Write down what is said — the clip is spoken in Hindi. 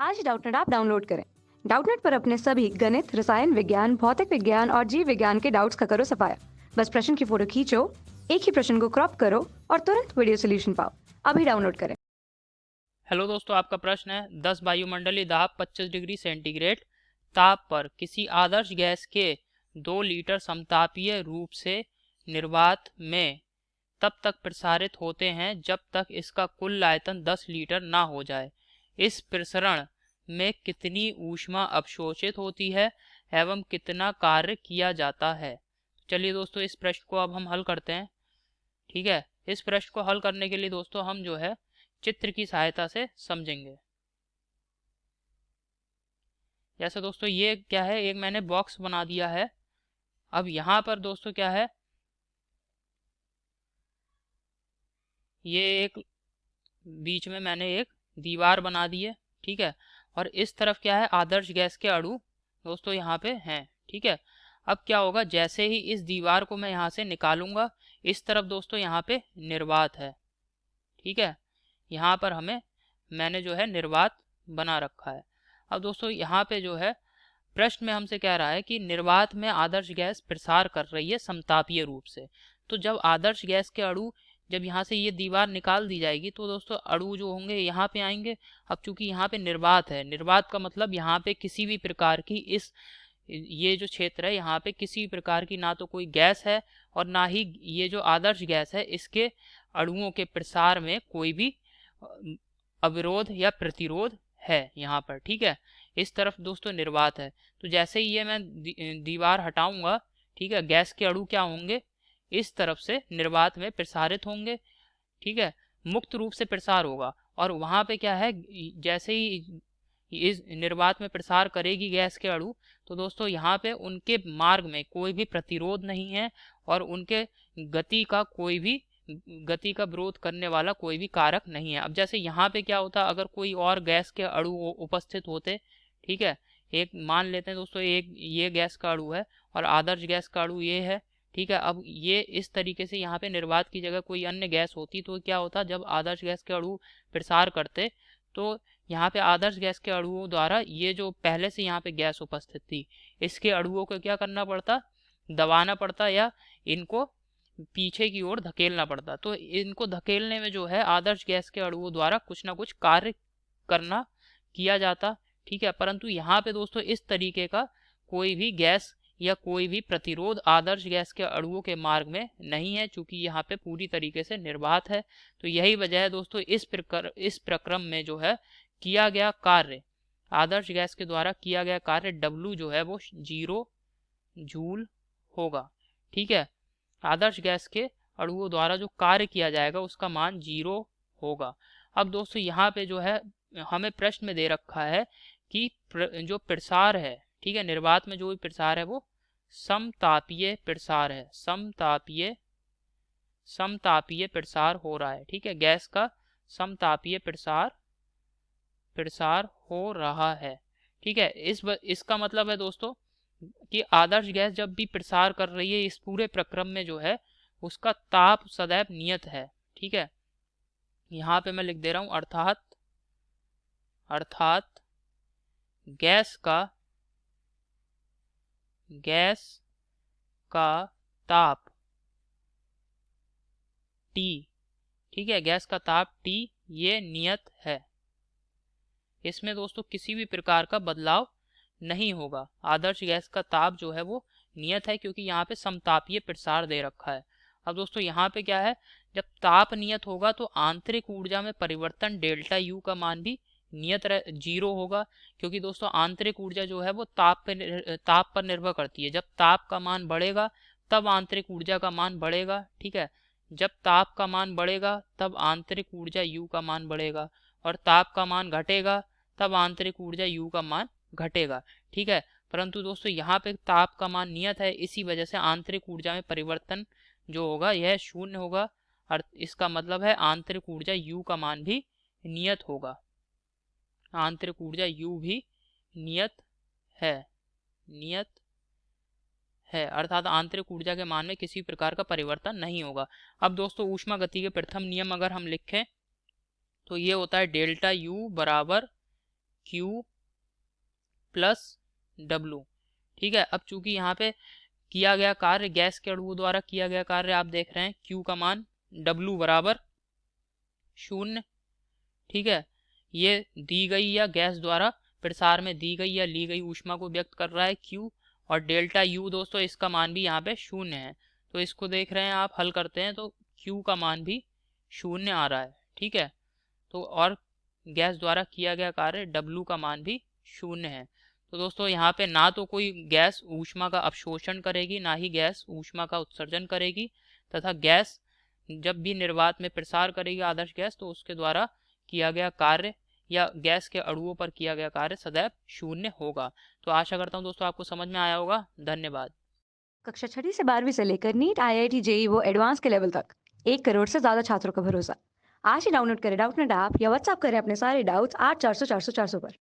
आज डाउटनेट ऐप डाउनलोड करें। डाउटनेट पर अपने सभी गणित, रसायन विज्ञान, भौतिक विज्ञान और जीव विज्ञान के डाउट्स का करो सफाया। बस प्रश्न की फोटो खींचो, एक ही प्रश्न को क्रॉप करो और तुरंत वीडियो सोल्यूशन पाओ। अभी डाउनलोड करें। हेलो दोस्तों, आपका प्रश्न है 10 वायुमंडलीय दाब 25 डिग्री सेंटीग्रेड ताप पर किसी आदर्श गैस के 2 लीटर समतापीय रूप से निर्वात में तब तक प्रसारित होते हैं जब तक इसका कुल आयतन 10 लीटर ना हो जाए। इस प्रसरण में कितनी ऊष्मा अवशोषित होती है एवं कितना कार्य किया जाता है। चलिए दोस्तों, इस प्रश्न को अब हम हल करते हैं। ठीक है, इस प्रश्न को हल करने के लिए दोस्तों हम जो है चित्र की सहायता से समझेंगे। जैसे दोस्तों ये क्या है, एक मैंने बॉक्स बना दिया है। अब यहाँ पर दोस्तों क्या है, ये एक बीच में मैंने एक दीवार बना दी है। ठीक है, और इस तरफ क्या है, आदर्श गैस के अणु दोस्तों यहाँ पे हैं। ठीक है, अब क्या होगा, जैसे ही इस दीवार को मैं यहाँ से निकालूंगा, इस तरफ दोस्तों यहाँ पे निर्वात है। ठीक है, यहाँ पर मैंने जो है निर्वात बना रखा है। अब दोस्तों यहाँ पे जो है प्रश्न में हमसे कह रहा है कि निर्वात में आदर्श गैस प्रसार कर रही है समतापीय रूप से। तो जब आदर्श गैस के अणु, जब यहाँ से ये दीवार निकाल दी जाएगी तो दोस्तों अणु जो होंगे यहाँ पे आएंगे। अब चूंकि यहाँ पे निर्वात है, निर्वात का मतलब यहाँ पे किसी भी प्रकार की ये जो क्षेत्र है यहाँ पे किसी भी प्रकार की ना तो कोई गैस है और ना ही ये जो आदर्श गैस है इसके अणुओं के प्रसार में कोई भी अविरोध या प्रतिरोध है यहाँ पर। ठीक है, इस तरफ दोस्तों निर्वात है। तो जैसे ही ये मैं दीवार हटाऊंगा, ठीक है, गैस के अणु क्या होंगे, इस तरफ से निर्वात में प्रसारित होंगे। ठीक है, मुक्त रूप से प्रसार होगा। और वहां पे क्या है, जैसे ही इस निर्वात में प्रसार करेगी गैस के अणु, तो दोस्तों यहाँ पे उनके मार्ग में कोई भी प्रतिरोध नहीं है और उनके गति का विरोध करने वाला कोई भी कारक नहीं है। अब जैसे यहाँ पे क्या होता, अगर कोई और गैस के अणु उपस्थित होते, ठीक है, एक मान लेते हैं दोस्तों, एक ये गैस का अणु है और आदर्श गैस का अणु ये है। ठीक है, अब ये इस तरीके से यहाँ पे निर्वात की जगह कोई अन्य गैस होती तो क्या होता, जब आदर्श गैस के अणु प्रसार करते तो यहाँ पे आदर्श गैस के अणुओं द्वारा ये जो पहले से यहाँ पे गैस उपस्थित थी इसके अणुओं को क्या करना पड़ता, दबाना पड़ता या इनको पीछे की ओर धकेलना पड़ता। तो इनको धकेलने में जो है आदर्श गैस के अणुओं द्वारा कुछ ना कुछ कार्य करना किया जाता। ठीक है, परंतु यहाँ पे दोस्तों इस तरीके का कोई भी गैस या कोई भी प्रतिरोध आदर्श गैस के अणुओं के मार्ग में नहीं है, चूंकि यहाँ पे पूरी तरीके से निर्वात है। तो यही वजह है दोस्तों, इस प्रक्रम में जो है किया गया कार्य, आदर्श गैस के द्वारा किया गया कार्य W जो है वो 0 जूल होगा। ठीक है, आदर्श गैस के अणुओं द्वारा जो कार्य किया जाएगा उसका मान 0 होगा। अब दोस्तों यहाँ पे जो है हमें प्रश्न में दे रखा है कि जो प्रसार है, ठीक है, निर्वात में जो भी प्रसार है वो समतापीय प्रसार है, समतापीय प्रसार हो रहा है। ठीक है, गैस का समतापीय प्रसार हो रहा है। ठीक है, इसका मतलब है दोस्तों कि आदर्श गैस जब भी प्रसार कर रही है इस पूरे प्रक्रम में जो है उसका ताप सदैव नियत है। ठीक है, यहाँ पे मैं लिख दे रहा हूं, अर्थात गैस का ताप T, ठीक है, गैस का ताप T ये नियत है। इसमें दोस्तों किसी भी प्रकार का बदलाव नहीं होगा। आदर्श गैस का ताप जो है वो नियत है क्योंकि यहाँ पे समतापीय प्रसार दे रखा है। अब दोस्तों यहाँ पे क्या है, जब ताप नियत होगा तो आंतरिक ऊर्जा में परिवर्तन डेल्टा U का मान भी नियत 0 होगा, क्योंकि दोस्तों आंतरिक ऊर्जा जो है वो ताप पर निर्भर करती है। जब ताप का मान बढ़ेगा तब आंतरिक ऊर्जा का मान बढ़ेगा। ठीक है, जब ताप का मान बढ़ेगा तब आंतरिक ऊर्जा U का मान बढ़ेगा और ताप का मान घटेगा तब आंतरिक ऊर्जा U का मान घटेगा। ठीक है, परंतु दोस्तों यहाँ पे ताप का मान नियत है, इसी वजह से आंतरिक ऊर्जा में परिवर्तन जो होगा यह 0 होगा और इसका मतलब है आंतरिक ऊर्जा U का मान भी नियत होगा। आंतरिक ऊर्जा U भी नियत है, अर्थात आंतरिक ऊर्जा के मान में किसी प्रकार का परिवर्तन नहीं होगा। अब दोस्तों ऊष्मा गति के प्रथम नियम अगर हम लिखें तो ये होता है डेल्टा U बराबर Q प्लस W। ठीक है, अब चूंकि यहाँ पे किया गया कार्य, गैस के अणुओं द्वारा किया गया कार्य आप देख रहे हैं, Q का मान W बराबर 0। ठीक है, ये दी गई या गैस द्वारा प्रसार में दी गई या ली गई ऊष्मा को व्यक्त कर रहा है Q, और डेल्टा U दोस्तों इसका मान भी यहाँ पे 0 है। तो इसको देख रहे हैं आप, हल करते हैं तो Q का मान भी 0 आ रहा है। ठीक है, तो और गैस द्वारा किया गया कार्य W का मान भी 0 है। तो दोस्तों यहाँ पे ना तो कोई गैस ऊष्मा का अवशोषण करेगी, ना ही गैस ऊष्मा का उत्सर्जन करेगी, तथा गैस जब भी निर्वात में प्रसार करेगी आदर्श गैस, तो उसके द्वारा किया गया कार्य या गैस के अणुओं पर किया गया कार्य सदैव 0 होगा। तो आशा करता हूँ दोस्तों आपको समझ में आया होगा। धन्यवाद। कक्षा 6ठी से 12वीं से लेकर नीट, IIT, JEE वो एडवांस के लेवल तक 1 करोड़ से ज्यादा छात्रों का भरोसा। आज ही डाउनलोड करें डाउटनेट ऐप या व्हाट्सएप करें अपने सारे डाउट्स 8400 400 400 पर।